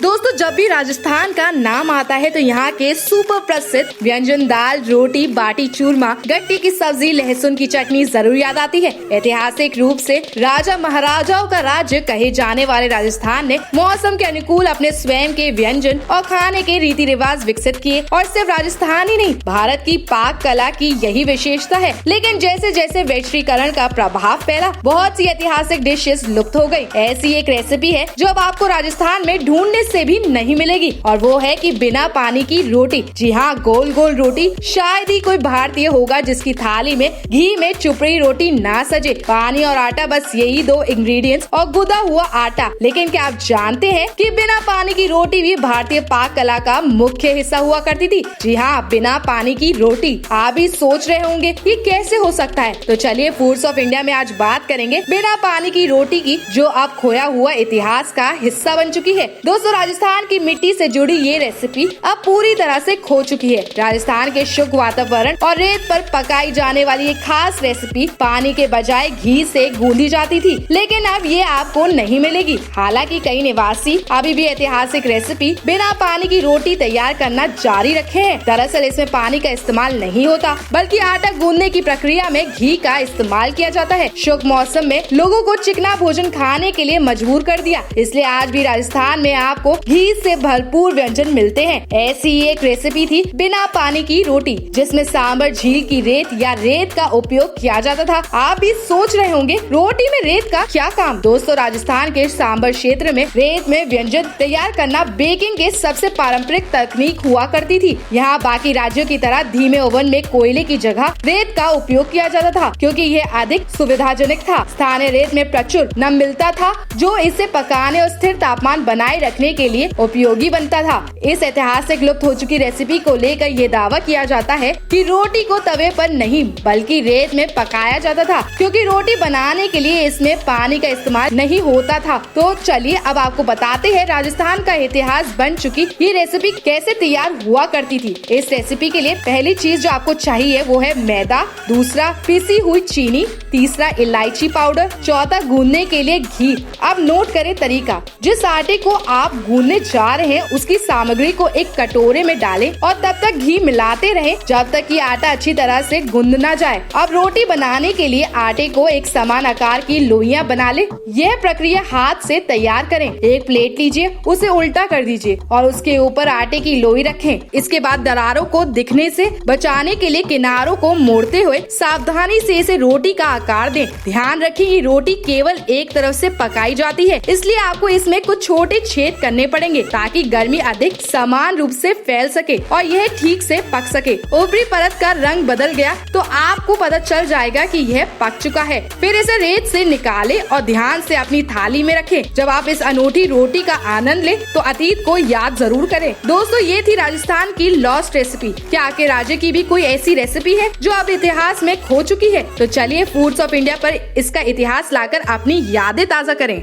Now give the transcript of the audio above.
दोस्तों, जब भी राजस्थान का नाम आता है तो यहाँ के सुपर प्रसिद्ध व्यंजन दाल, रोटी, बाटी चूरमा, गट्टी की सब्जी, लहसुन की चटनी जरूर याद आती है। ऐतिहासिक रूप से राजा महाराजाओं का राज्य कहे जाने वाले राजस्थान ने मौसम के अनुकूल अपने स्वयं के व्यंजन और खाने के रीति रिवाज विकसित किए। और सिर्फ राजस्थान ही नहीं, भारत की पाक कला की यही विशेषता है। लेकिन जैसे जैसे वैश्वीकरण का प्रभाव फैला, बहुत सी ऐतिहासिक डिशेस लुप्त हो गयी। ऐसी एक रेसिपी है जो अब आपको राजस्थान में ढूंढने से भी नहीं मिलेगी, और वो है कि बिना पानी की रोटी। जी हाँ, गोल गोल रोटी। शायद ही कोई भारतीय होगा जिसकी थाली में घी में चुपड़ी रोटी ना सजे। पानी और आटा, बस यही दो इंग्रेडिएंट्स और गुदा हुआ आटा। लेकिन क्या आप जानते हैं कि बिना पानी की रोटी भी भारतीय पाक कला का मुख्य हिस्सा हुआ करती थी। जी हाँ, बिना पानी की रोटी। आप भी सोच रहे होंगे ये कैसे हो सकता है, तो चलिए फूड्स ऑफ इंडिया में आज बात करेंगे बिना पानी की रोटी की, जो अब खोया हुआ इतिहास का हिस्सा बन चुकी है। दोस्तों, राजस्थान की मिट्टी से जुड़ी ये रेसिपी अब पूरी तरह से खो चुकी है। राजस्थान के शुष्क वातावरण और रेत पर पकाई जाने वाली ये खास रेसिपी पानी के बजाय घी से गूंदी जाती थी, लेकिन अब ये आपको नहीं मिलेगी। हालांकि कई निवासी अभी भी ऐतिहासिक रेसिपी बिना पानी की रोटी तैयार करना जारी रखे हैं। दरअसल इसमें पानी का इस्तेमाल नहीं होता, बल्कि आटा गूंदने की प्रक्रिया में घी का इस्तेमाल किया जाता है। शुष्क मौसम में लोगों को चिकना भोजन खाने के लिए मजबूर कर दिया, इसलिए आज भी राजस्थान में आपको घी से भरपूर व्यंजन मिलते हैं। ऐसी एक रेसिपी थी बिना पानी की रोटी, जिसमें सांबर झील की रेत या रेत का उपयोग किया जाता था। आप भी सोच रहे होंगे रोटी में रेत का क्या काम। दोस्तों, राजस्थान के सांबर क्षेत्र में रेत में व्यंजन तैयार करना बेकिंग के सबसे पारंपरिक तकनीक हुआ करती थी। यहाँ बाकी राज्यों की तरह धीमे ओवन में कोयले की जगह रेत का उपयोग किया जाता था, क्योंकि यह अधिक सुविधाजनक था। स्थानीय रेत में प्रचुर नम मिलता था, जो इसे पकाने और स्थिर तापमान बनाए रखने के लिए उपयोगी बनता था। इस ऐतिहासिक लुप्त हो चुकी रेसिपी को लेकर ये दावा किया जाता है कि रोटी को तवे पर नहीं बल्कि रेत में पकाया जाता था, क्योंकि रोटी बनाने के लिए इसमें पानी का इस्तेमाल नहीं होता था। तो चलिए अब आपको बताते हैं राजस्थान का इतिहास बन चुकी ये रेसिपी कैसे तैयार हुआ करती थी। इस रेसिपी के लिए पहली चीज जो आपको चाहिए वो है मैदा, दूसरा पिसी हुई चीनी, तीसरा इलायची पाउडर, चौथा गूंदने के लिए घी। अब नोट करें तरीका। जिस आटे को आप गूंदने जा रहे हैं उसकी सामग्री को एक कटोरे में डालें और तब तक घी मिलाते रहें जब तक कि आटा अच्छी तरह से गूंद ना जाए। अब रोटी बनाने के लिए आटे को एक समान आकार की लोइयां बना लें। यह प्रक्रिया हाथ से तैयार करें। एक प्लेट लीजिए, उसे उल्टा कर दीजिए और उसके ऊपर आटे की लोई रखें। इसके बाद दरारों को दिखने से बचाने के लिए किनारों को मोड़ते हुए सावधानी से इसे रोटी का आकार दें। ध्यान रखें कि रोटी केवल एक तरफ से पकाई जाती है, इसलिए आपको इसमें कुछ छोटे छेद करने पड़ेंगे ताकि गर्मी अधिक समान रूप से फैल सके और यह ठीक से पक सके। ऊपरी परत का रंग बदल गया तो आपको पता चल जाएगा कि यह पक चुका है। फिर इसे रेत से निकालें और ध्यान से अपनी थाली में रखें। जब आप इस अनूठी रोटी का आनंद लें तो अतीत को याद जरूर करें। दोस्तों, ये थी राजस्थान की लॉस्ट रेसिपी। क्या आपके राज्य की भी कोई ऐसी रेसिपी है जो अब इतिहास में खो चुकी है? तो चलिए फूड्स ऑफ इंडिया पर इसका इतिहास लाकर अपनी यादें ताज़ा करें।